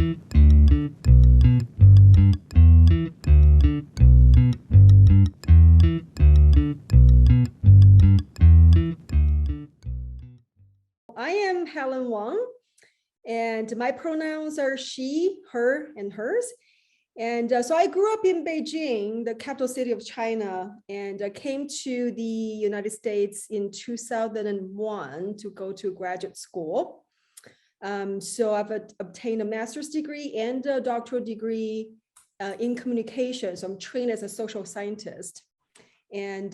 I am Helen Wang, and my pronouns are she, her, and hers. And so I grew up in Beijing, the capital city of China, and came to the United States in 2001 to go to graduate school. So I've obtained a master's degree and a doctoral degree in communications. So I'm trained as a social scientist. And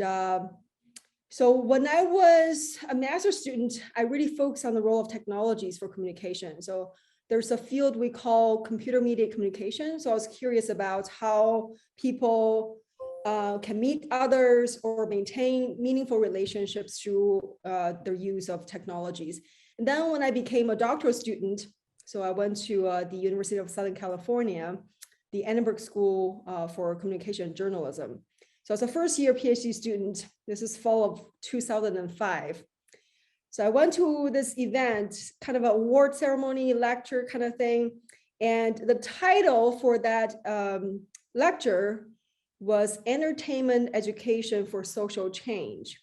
so when I was a master's student, I really focused on the role of technologies for communication. So there's a field we call computer-mediated communication. So I was curious about how people can meet others or maintain meaningful relationships through their use of technologies. And then when I became a doctoral student, so I went to the University of Southern California, the Annenberg School for Communication and Journalism. So as a first-year PhD student, this is fall of 2005. So I went to this event, kind of an award ceremony, lecture kind of thing. And the title for that lecture was Entertainment Education for Social Change,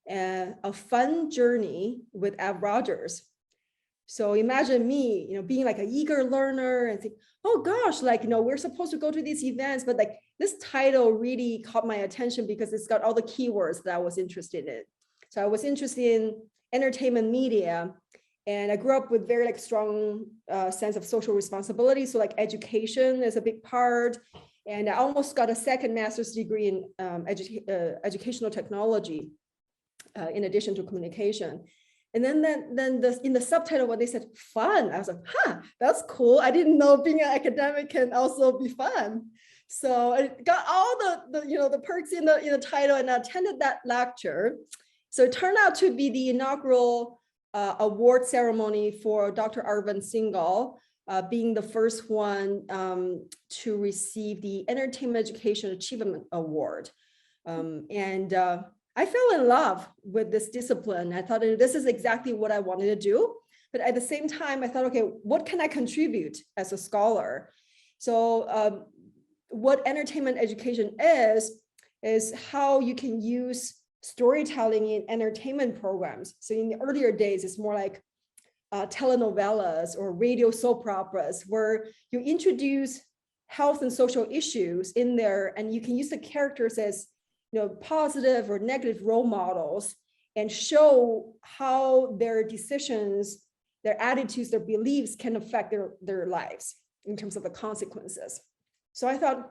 a fun journey with Ab Rogers. So imagine me, being like an eager learner and think, oh gosh, we're supposed to go to these events, but this title really caught my attention because it's got all the keywords that I was interested in. So I was interested in entertainment media, and I grew up with very strong sense of social responsibility. So education is a big part, and I almost got a second master's degree in educational technology in addition to communication. And then in the subtitle, when they said fun, I was like, that's cool. I didn't know being an academic can also be fun. So I got all the perks in the title, and I attended that lecture. So it turned out to be the inaugural award ceremony for Dr. Arvind Singhal, being the first one to receive the Entertainment Education Achievement Award. I fell in love with this discipline. I thought this is exactly what I wanted to do. But at the same time, I thought, okay, what can I contribute as a scholar? So what entertainment education is how you can use storytelling in entertainment programs. So in the earlier days, it's more like telenovelas or radio soap operas, where you introduce health and social issues in there, and you can use the characters as positive or negative role models and show how their decisions, their attitudes, their beliefs can affect their lives in terms of the consequences. So I thought,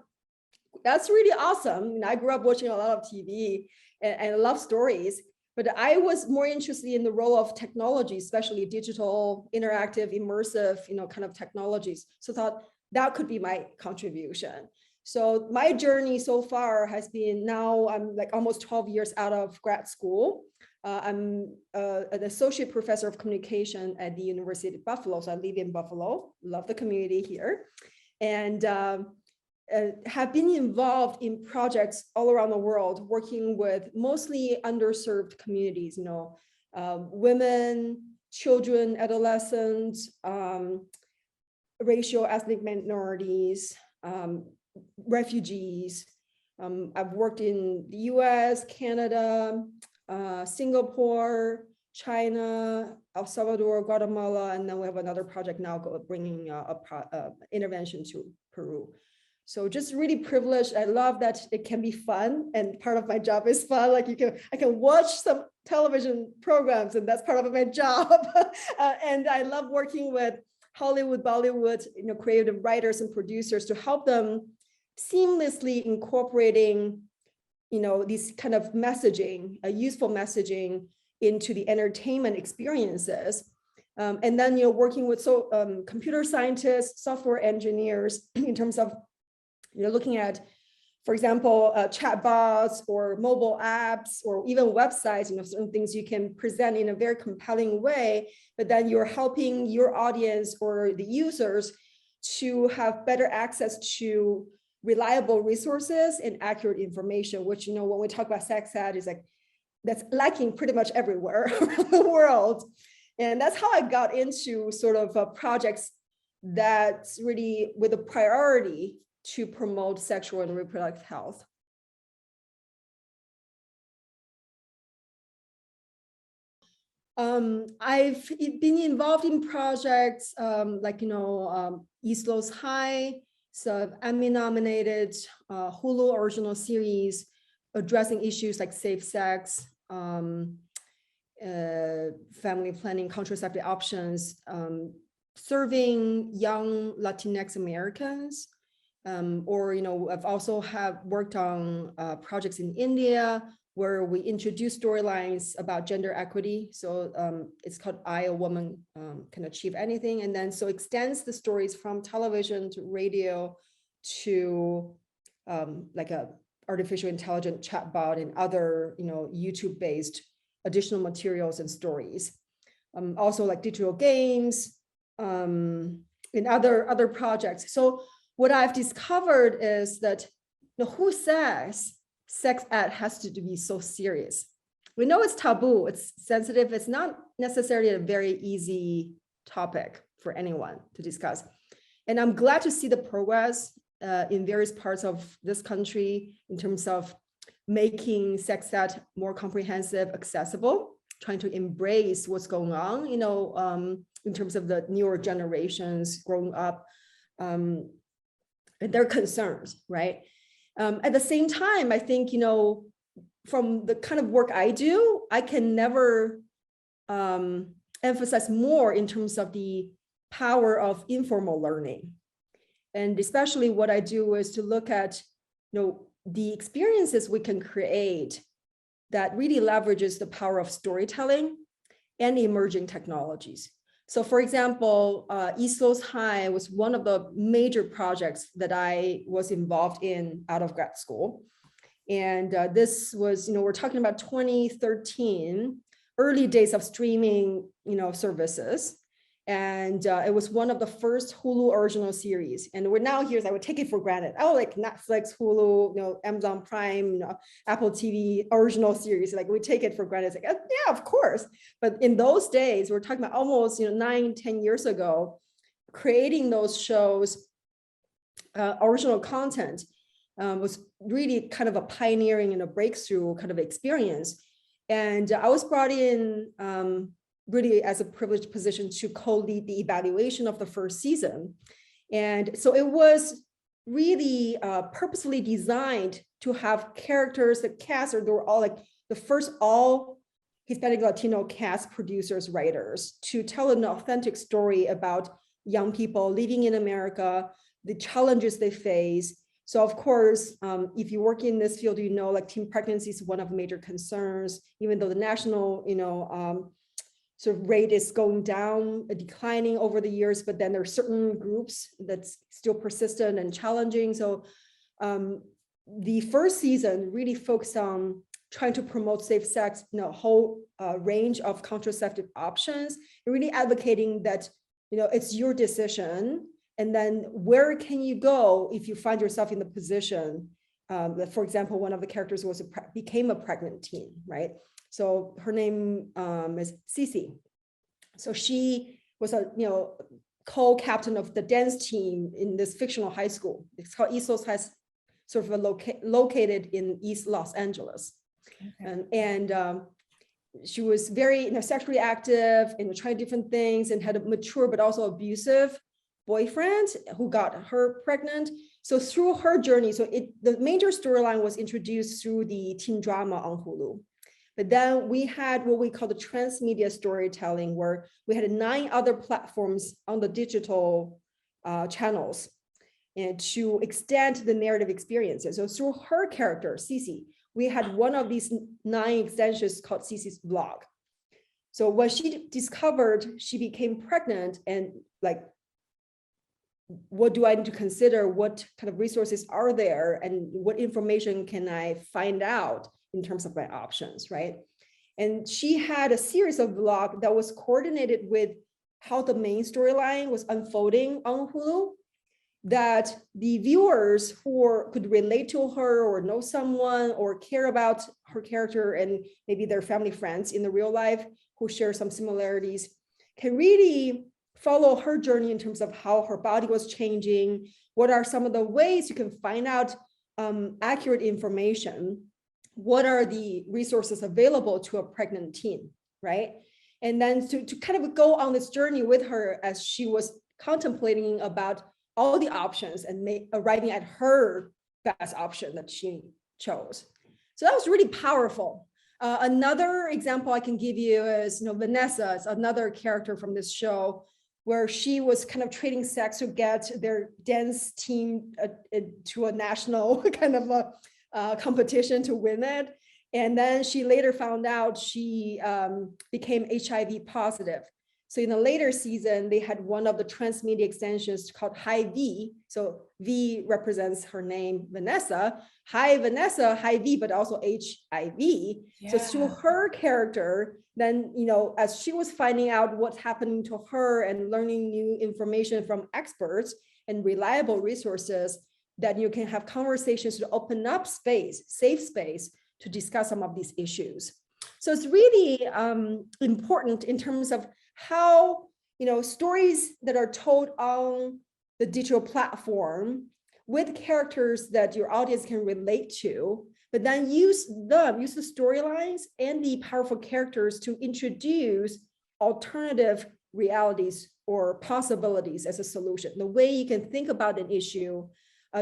that's really awesome. I grew up watching a lot of TV and I love stories, but I was more interested in the role of technology, especially digital, interactive, immersive, kind of technologies. So I thought that could be my contribution. So my journey so far has been, now I'm almost 12 years out of grad school. I'm an associate professor of communication at the University of Buffalo. So I live in Buffalo, love the community here. And have been involved in projects all around the world, working with mostly underserved communities, women, children, adolescents, racial ethnic minorities, refugees. I've worked in the US, Canada, Singapore, China, El Salvador, Guatemala, and then we have another project now bringing intervention to Peru. So just really privileged. I love that it can be fun, and part of my job is fun. I can watch some television programs, and that's part of my job. And I love working with Hollywood, Bollywood, creative writers and producers to help them seamlessly incorporating, these kind of messaging, useful messaging into the entertainment experiences. And then, working with computer scientists, software engineers in terms of, looking at, for example, chatbots or mobile apps or even websites, certain things you can present in a very compelling way, but then you're helping your audience or the users to have better access to reliable resources and accurate information, which, when we talk about sex ed, is that's lacking pretty much everywhere around the world. And that's how I got into sort of projects that's really with a priority to promote sexual and reproductive health. I've been involved in projects like, East Los High, so Emmy-nominated Hulu original series addressing issues like safe sex, family planning, contraceptive options, serving young Latinx Americans. I've also worked on projects in India where we introduce storylines about gender equity. So it's called I, a Woman Can Achieve Anything. And then so extends the stories from television to radio to like a artificial intelligent chatbot and other, YouTube-based additional materials and stories. Also like digital games and other projects. So what I've discovered is that who says sex ed has to be so serious? We know it's taboo, it's sensitive, it's not necessarily a very easy topic for anyone to discuss. And I'm glad to see the progress in various parts of this country in terms of making sex ed more comprehensive, accessible, trying to embrace what's going on, in terms of the newer generations growing up, and their concerns, right? At the same time, I think, from the kind of work I do, I can never emphasize more in terms of the power of informal learning. And especially what I do is to look at, the experiences we can create that really leverages the power of storytelling and emerging technologies. So for example, East Los High was one of the major projects that I was involved in out of grad school. And this was, we're talking about 2013, early days of streaming, services. And it was one of the first Hulu original series. And we're now here, so I would take it for granted. Oh, like Netflix, Hulu, Amazon Prime, Apple TV original series. Like we take it for granted. It's like, yeah, of course. But in those days, we're talking about almost 9-10 years ago, creating those shows, original content was really kind of a pioneering and a breakthrough kind of experience. And I was brought in really as a privileged position to co-lead the evaluation of the first season. And so it was really purposefully designed to have characters, the cast, or they were all like the first all Hispanic Latino cast, producers, writers, to tell an authentic story about young people living in America, the challenges they face. So of course, if you work in this field, like teen pregnancy is one of the major concerns, even though the national, sort of rate is going down, declining over the years, but then there are certain groups that's still persistent and challenging. So the first season really focused on trying to promote safe sex, a whole range of contraceptive options, and really advocating that, it's your decision. And then where can you go if you find yourself in the position that, for example, one of the characters became a pregnant teen, right? So her name is Cici. So she was a co-captain of the dance team in this fictional high school. It's called East Los High, sort of located in East Los Angeles. Okay. And she was very sexually active and trying different things and had a mature but also abusive boyfriend who got her pregnant. So through her journey, the major storyline was introduced through the teen drama on Hulu. But then we had what we call the transmedia storytelling, where we had 9 other platforms on the digital channels and to extend the narrative experiences. So through her character, Cici, we had one of these 9 extensions called Cici's Vlog. So when she discovered she became pregnant and like, what do I need to consider? What kind of resources are there? And what information can I find out in terms of my options, right? And she had a series of vlogs that was coordinated with how the main storyline was unfolding on Hulu, that the viewers who could relate to her or know someone or care about her character and maybe their family friends in the real life who share some similarities can really follow her journey in terms of how her body was changing. What are some of the ways you can find out accurate information? What are the resources available to a pregnant teen, right? And then to kind of go on this journey with her as she was contemplating about all the options and arriving at her best option that she chose. So that was really powerful. Another example I can give you is, Vanessa is another character from this show where she was kind of trading sex to get their dance team to a national kind of a competition to win it. And then she later found out she became HIV positive. So in the later season, they had one of the transmedia extensions called Hi V. So V represents her name, Vanessa. Hi Vanessa, Hi V, but also HIV. Yeah. So through her character, then, as she was finding out what's happening to her and learning new information from experts and reliable resources, that you can have conversations to open up space, safe space to discuss some of these issues. So it's really important in terms of how, stories that are told on the digital platform with characters that your audience can relate to, but then use the storylines and the powerful characters to introduce alternative realities or possibilities as a solution. The way you can think about an issue,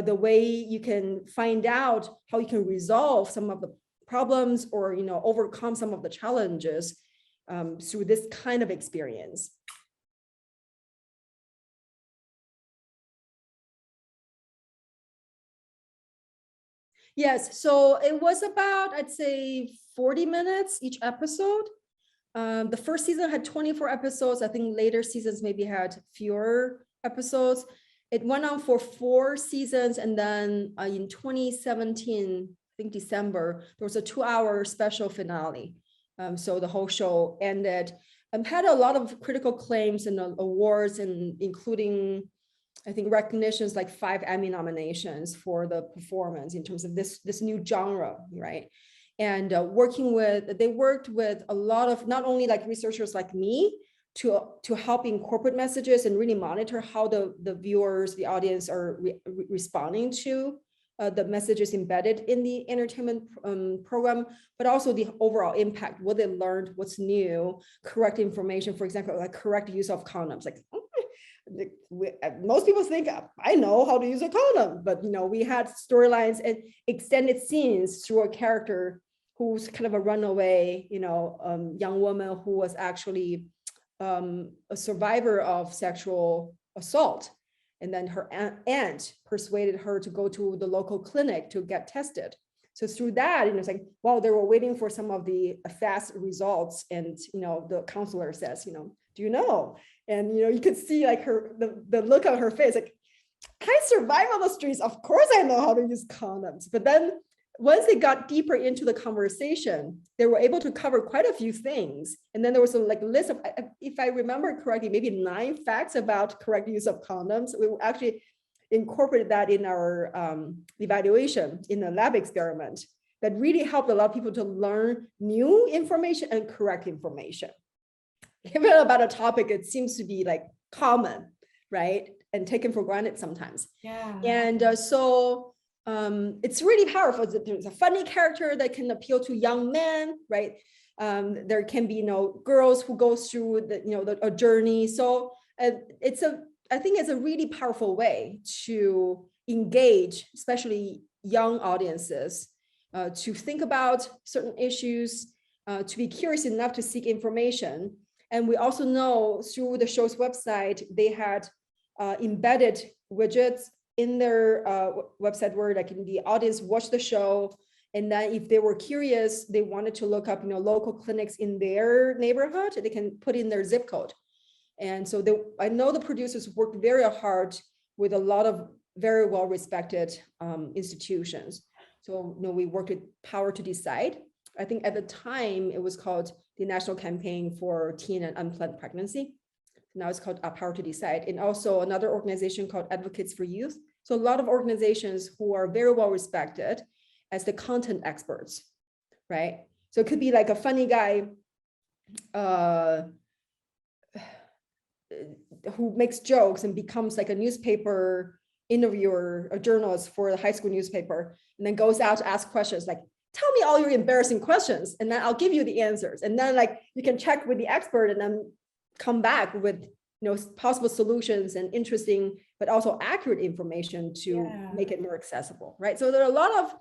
the way you can find out how you can resolve some of the problems or, overcome some of the challenges through this kind of experience. Yes, so it was about, I'd say 40 minutes each episode. The first season had 24 episodes. I think later seasons maybe had fewer episodes. It went on for 4 seasons. And then in 2017, I think December, there was a 2-hour special finale. So the whole show ended. Had a lot of critical claims and awards, and including, I think, recognitions like 5 Emmy nominations for the performance in terms of this new genre, right? And they worked with a lot of not only like researchers like me to help incorporate messages and really monitor how the viewers, the audience are responding to the messages embedded in the entertainment program, but also the overall impact, what they learned, what's new, correct information, for example, like correct use of condoms. Like most people think I know how to use a condom, but we had storylines and extended scenes through a character who's kind of a runaway, young woman who was actually a survivor of sexual assault. And then her aunt persuaded her to go to the local clinic to get tested. So through that, it's like, while they were waiting for some of the fast results, and the counselor says, do you know? And you could see like the look on her face, like, I survive on the streets. Of course I know how to use condoms. But then once they got deeper into the conversation, they were able to cover quite a few things. And then there was a list of, if I remember correctly, maybe 9 facts about correct use of condoms. We actually incorporated that in our evaluation in the lab experiment. That really helped a lot of people to learn new information and correct information. Even about a topic, it seems to be like common, right? And taken for granted sometimes. Yeah. And so it's really powerful. There's a funny character that can appeal to young men, right? There can be girls who go through a journey. So I think it's a really powerful way to engage, especially young audiences, to think about certain issues, to be curious enough to seek information. And we also know through the show's website, they had embedded widgets in their website where the audience watch the show. And then if they were curious, they wanted to look up, local clinics in their neighborhood, they can put in their zip code. And so I know the producers worked very hard with a lot of very well-respected institutions. So we worked with Power to Decide. I think at the time it was called the National Campaign for Teen and Unplanned Pregnancy. Now it's called Power to Decide. And also another organization called Advocates for Youth. So a lot of organizations who are very well respected as the content experts, right? So it could be like a funny guy who makes jokes and becomes like a newspaper interviewer, a journalist for the high school newspaper, and then goes out to ask questions like, tell me all your embarrassing questions, and then I'll give you the answers. And then like you can check with the expert and then come back with possible solutions and interesting, but also accurate information to make it more accessible, right? So there are a lot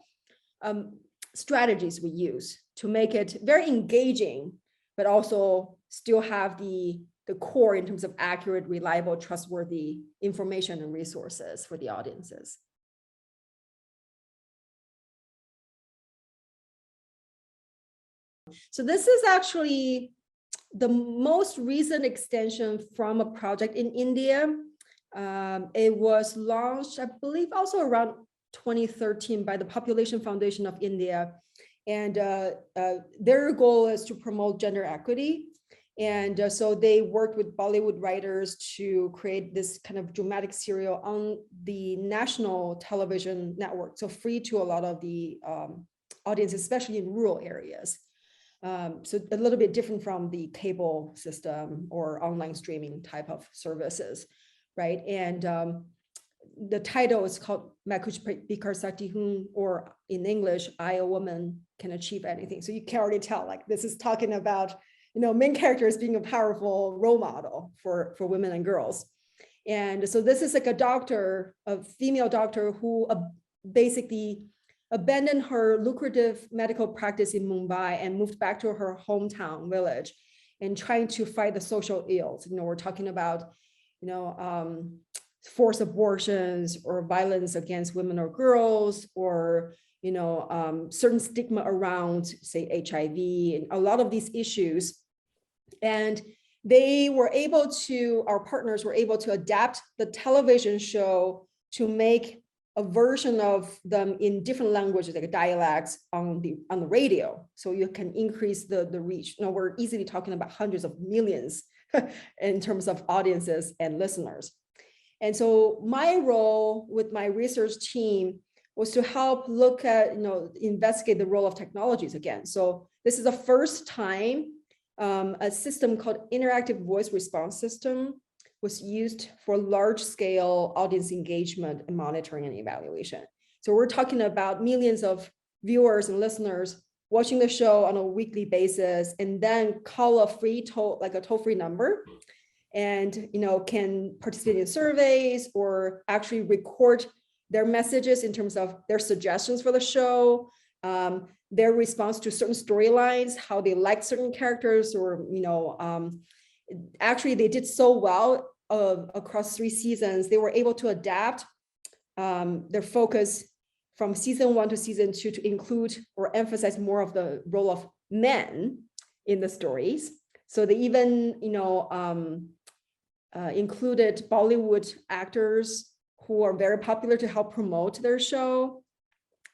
of strategies we use to make it very engaging, but also still have the core in terms of accurate, reliable, trustworthy information and resources for the audiences. So this is actually the most recent extension from a project in India. It was launched, I believe, also around 2013 by the Population Foundation of India. And their goal is to promote gender equity. And so they worked with Bollywood writers to create this kind of dramatic serial on the national television network, so free to a lot of the audience, especially in rural areas. So a little bit different from the cable system or online streaming type of services, right? And the title is called Main Kuch Bhi Kar Sakti Hoon, or in English, I, a woman, can achieve anything. So you can already tell, like, this is talking about, main characters being a powerful role model for women and girls. And so this is like a doctor, a female doctor who basically abandoned her lucrative medical practice in Mumbai and moved back to her hometown village and trying to fight the social ills. We're talking about, forced abortions or violence against women or girls, or, certain stigma around, say, HIV and a lot of these issues. And they were able to, our partners were able to adapt the television show to make a version of them in different languages, like dialects on the radio. So you can increase the reach. We're easily talking about hundreds of millions in terms of audiences and listeners. And so my role with my research team was to help look at, investigate the role of technologies again. So this is the first time a system called interactive voice response system was used for large-scale audience engagement and monitoring and evaluation. So we're talking about millions of viewers and listeners watching the show on a weekly basis, and then call a toll-free number, and can participate in surveys or actually record their messages in terms of their suggestions for the show, their response to certain storylines, how they like certain characters, or actually they did so well across 3 seasons, they were able to adapt their focus from season 1 to season 2 to include or emphasize more of the role of men in the stories. So they even, included Bollywood actors who are very popular to help promote their show,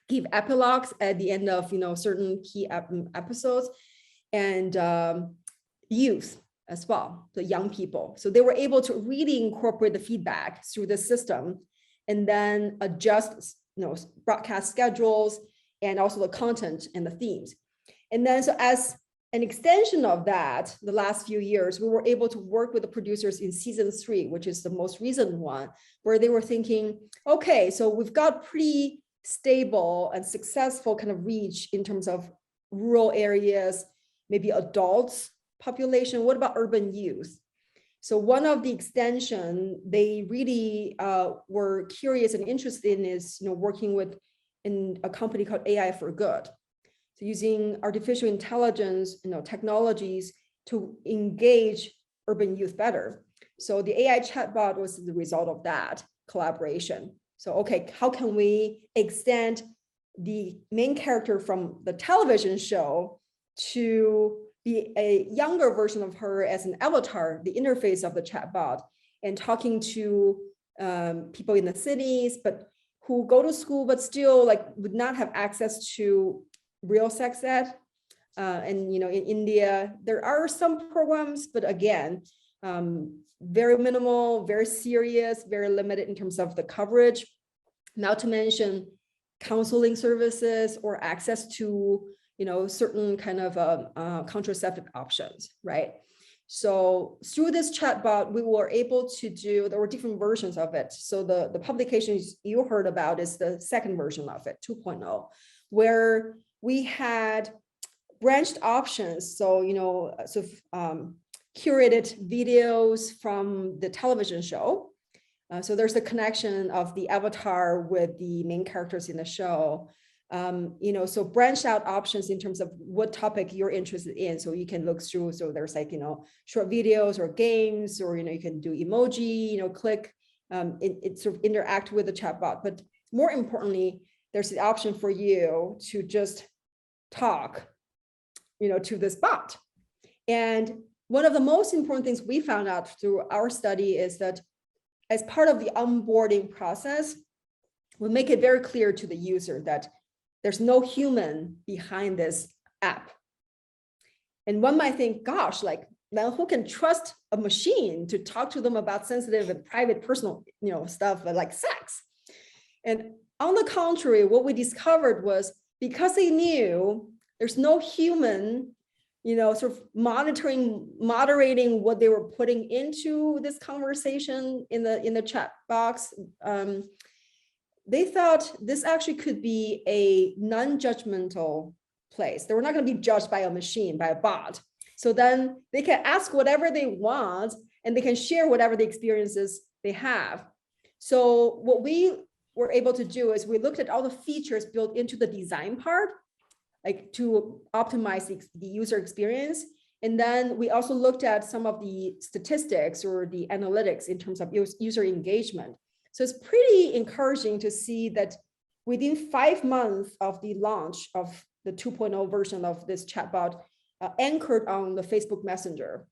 give epilogues at the end of, certain key episodes, and youth as well, the young people. So they were able to really incorporate the feedback through the system and then adjust, broadcast schedules and also the content and the themes. And then so as an extension of that, the last few years, we were able to work with the producers in season 3, which is the most recent one, where they were thinking, okay, so we've got pretty stable and successful kind of reach in terms of rural areas, maybe adults population. What about urban youth? So one of the extension they really were curious and interested in is working with in a company called AI for Good. So using artificial intelligence, technologies to engage urban youth better. So the AI chatbot was the result of that collaboration. So, okay, how can we extend the main character from the television show to be a younger version of her as an avatar, the interface of the chatbot, and talking to people in the cities, but who go to school, but still would not have access to real sex ed. And in India, there are some programs, but again, very minimal, very serious, very limited in terms of the coverage. Not to mention counseling services or access to certain kind of contraceptive options, right? So through this chatbot, we were able to do, there were different versions of it. So the publications you heard about is the second version of it, 2.0, where we had branched options. So, curated videos from the television show. So there's a connection of the avatar with the main characters in the show. So branched out options in terms of what topic you're interested in. So you can look through. So there's like, short videos or games, or, you can do emoji, click, it sort of interact with the chatbot. But more importantly, there's the option for you to just talk, to this bot. And one of the most important things we found out through our study is that as part of the onboarding process, we make it very clear to the user that there's no human behind this app. And one might think, gosh, then who can trust a machine to talk to them about sensitive and private personal, stuff like sex? And on the contrary, what we discovered was because they knew there's no human, sort of moderating what they were putting into this conversation in the chat box, they thought this actually could be a non-judgmental place. They were not going to be judged by a machine, by a bot. So then they can ask whatever they want, and they can share whatever the experiences they have. So what we were able to do is we looked at all the features built into the design part, like to optimize the user experience. And then we also looked at some of the statistics or the analytics in terms of user engagement. So it's pretty encouraging to see that within 5 months of the launch of the 2.0 version of this chatbot, anchored on the Facebook Messenger,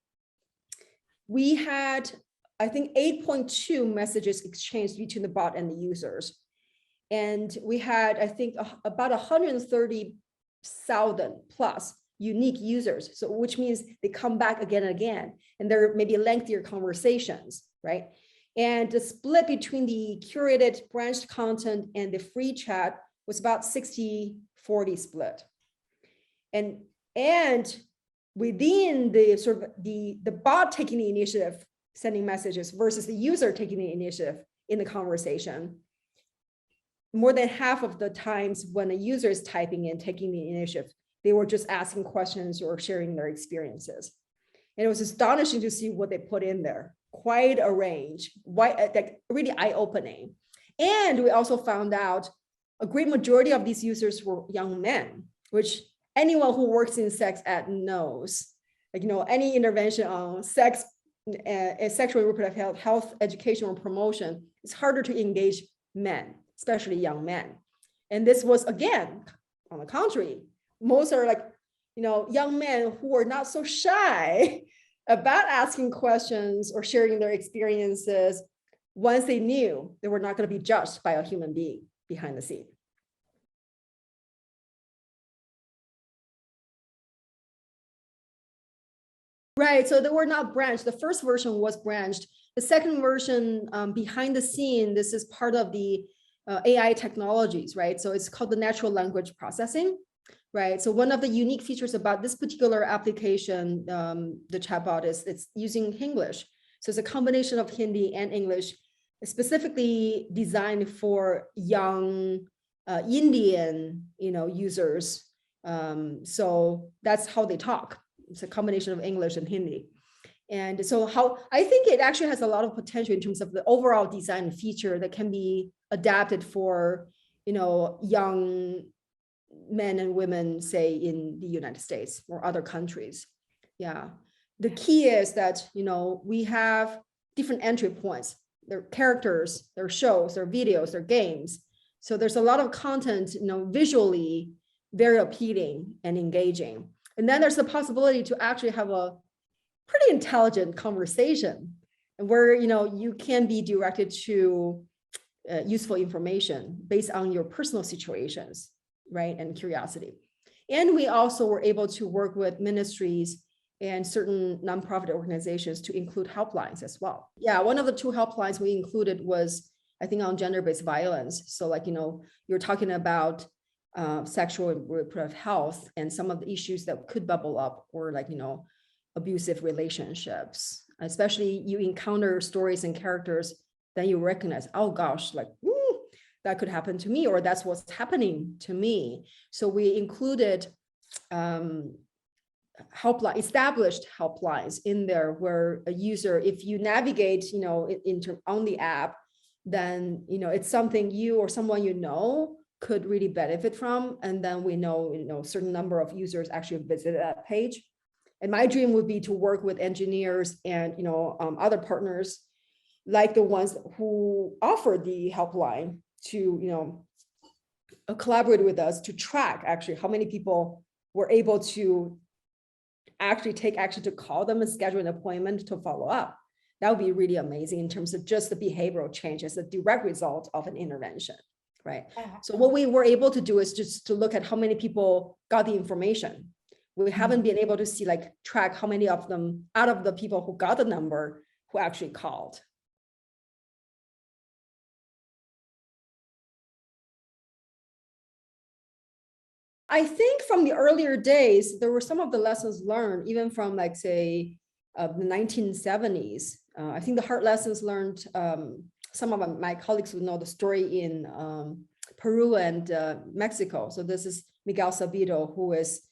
we had, I think, 8.2 messages exchanged between the bot and the users. And we had, I think, about 130,000 plus unique users. So which means they come back again and again, and there may be lengthier conversations, right? And the split between the curated branched content and the free chat was about 60-40 split. And within the sort of the bot taking the initiative, sending messages versus the user taking the initiative in the conversation, more than half of the times when a user is typing in, taking the initiative, they were just asking questions or sharing their experiences. And it was astonishing to see what they put in there. Quite a range, really eye-opening. And we also found out a great majority of these users were young men, which anyone who works in sex ed knows. Any intervention on sex, sexual and reproductive health, education, or promotion, it's harder to engage men, especially young men. And this was, again, on the contrary, most are young men who are not so shy about asking questions or sharing their experiences once they knew they were not going to be judged by a human being behind the scene. Right, so they were not branched. The first version was branched. The second version, behind the scene, this is part of the AI technologies, right? So it's called the natural language processing, right? So one of the unique features about this particular application, the chatbot, is it's using English. So it's a combination of Hindi and English, specifically designed for young Indian, users. So that's how they talk. It's a combination of English and Hindi. And so I think it actually has a lot of potential in terms of the overall design feature that can be adapted for, young men and women, say in the United States or other countries. Yeah. The key is that, we have different entry points. There are characters, there are shows, there are videos, there are games. So there's a lot of content, visually very appealing and engaging. And then there's the possibility to actually have a pretty intelligent conversation where, you can be directed to useful information based on your personal situations, right? And curiosity. And we also were able to work with ministries and certain nonprofit organizations to include helplines as well. Yeah, one of the 2 helplines we included was, I think, on gender-based violence. So you're talking about sexual and reproductive health and some of the issues that could bubble up, or abusive relationships, especially you encounter stories and characters, then you recognize, oh gosh, like, that could happen to me, or that's what's happening to me. So we included established helplines in there where a user, if you navigate, on the app, then, it's something you or someone could really benefit from. And then we know, certain number of users actually visit that page. And my dream would be to work with engineers and, other partners like the ones who offer the helpline to, collaborate with us to track actually how many people were able to actually take action to call them and schedule an appointment to follow up. That would be really amazing in terms of just the behavioral change as a direct result of an intervention, right? So what we were able to do is just to look at how many people got the information. We haven't been able to see, like, track how many of them out of the people who got the number who actually called. I think from the earlier days, there were some of the lessons learned, even from, like, say, the 1970s. I think the hard lessons learned, some of my colleagues would know the story in Peru and Mexico. So this is Miguel Sabido, who is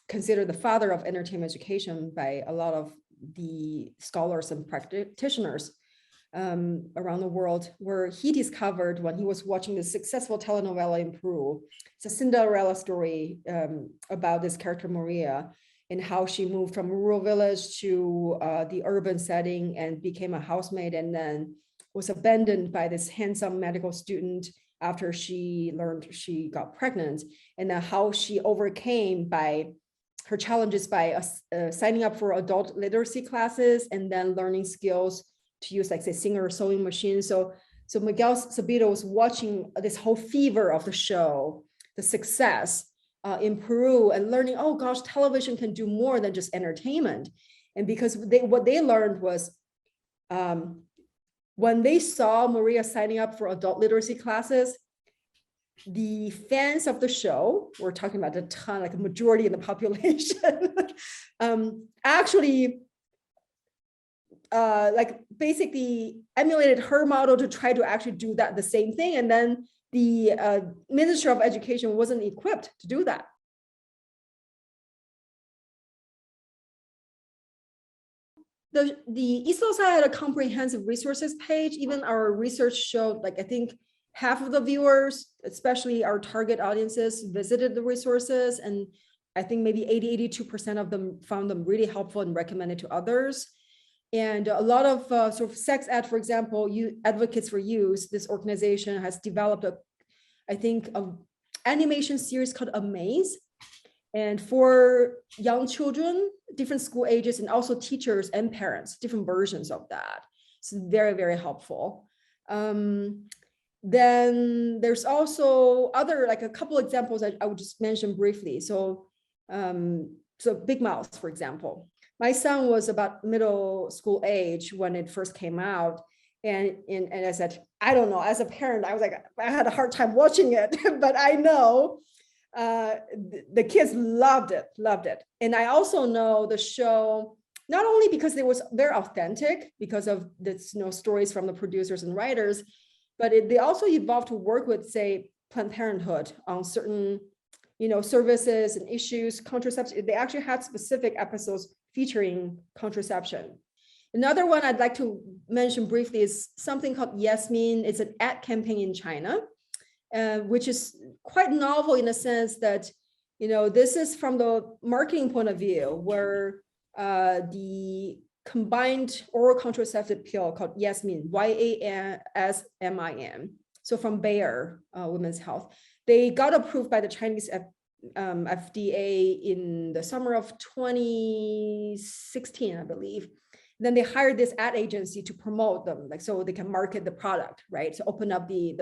considered the father of entertainment education by a lot of the scholars and practitioners around the world, where he discovered, when he was watching the successful telenovela in Peru, it's a Cinderella story about this character Maria, and how she moved from a rural village to the urban setting and became a housemaid, and then was abandoned by this handsome medical student after she learned she got pregnant, and then how she overcame by her challenges by signing up for adult literacy classes and then learning skills to use, like, say, Singer sewing machine. So Miguel Sabido was watching this whole fever of the show, the success in Peru, and learning, oh gosh, television can do more than just entertainment. And because what they learned was, when they saw Maria signing up for adult literacy classes, the fans of the show, we're talking about a ton, like a majority in the population, actually like basically emulated her model to try to actually do the same thing. And then the Ministry of Education wasn't equipped to do that. The East Los had a comprehensive resources page. Even our research showed, like, I think half of the viewers, especially our target audiences, visited the resources. And I think maybe 82% of them found them really helpful and recommended to others. And a lot of sort of sex ed, for example, Advocates for Youth, this organization has developed I think, an animation series called Amaze. And for young children, different school ages, and also teachers and parents, different versions of that. So very, very helpful. Then there's also other, like, a couple examples I would just mention briefly. So, Big Mouth, for example. My son was about middle school age when it first came out. And I said, I don't know, as a parent, I was like, I had a hard time watching it, but I know the kids loved it. And I also know the show, not only because it was very authentic, because of the stories from the producers and writers, but they also evolved to work with, say, Planned Parenthood on certain, services and issues, contraception. They actually had specific episodes featuring contraception. Another one I'd like to mention briefly is something called Yasmin. It's an ad campaign in China, which is quite novel in the sense that, this is from the marketing point of view, where the combined oral contraceptive pill called Yasmin, YASMIN. So from Bayer Women's Health, they got approved by the Chinese FDA in the summer of 2016, I believe. Then they hired this ad agency to promote them, like, so they can market the product, right? To open up the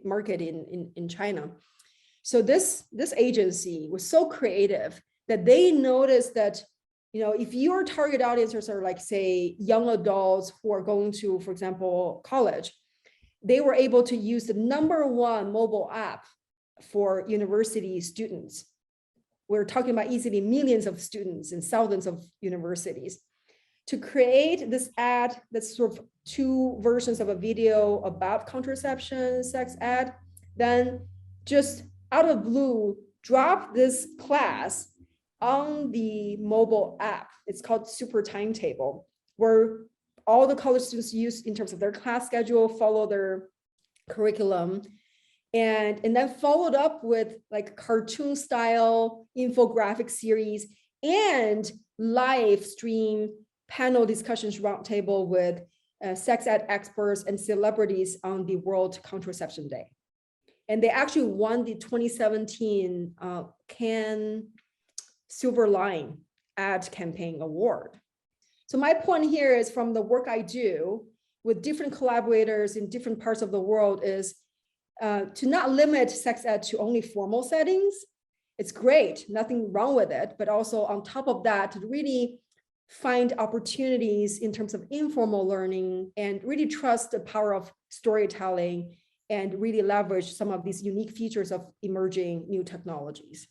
market in China. So this agency was so creative that they noticed that, if your target audiences are, like, say, young adults who are going to, for example, college, they were able to use the #1 mobile app for university students. we're talking about easily millions of students in thousands of universities. To create this ad that's sort of two versions of a video about contraception, sex ed, then just out of blue, drop this class on the mobile app. It's called Super Timetable, where all the college students use in terms of their class schedule, follow their curriculum, and then followed up with like cartoon style infographic series and live stream panel discussions roundtable with sex ed experts and celebrities on the World Contraception Day. And they actually won the 2017 Cannes Silver Line ad campaign award. So my point here is, from the work I do with different collaborators in different parts of the world, is to not limit sex ed to only formal settings. It's great, nothing wrong with it, but also on top of that, to really find opportunities in terms of informal learning and really trust the power of storytelling and really leverage some of these unique features of emerging new technologies.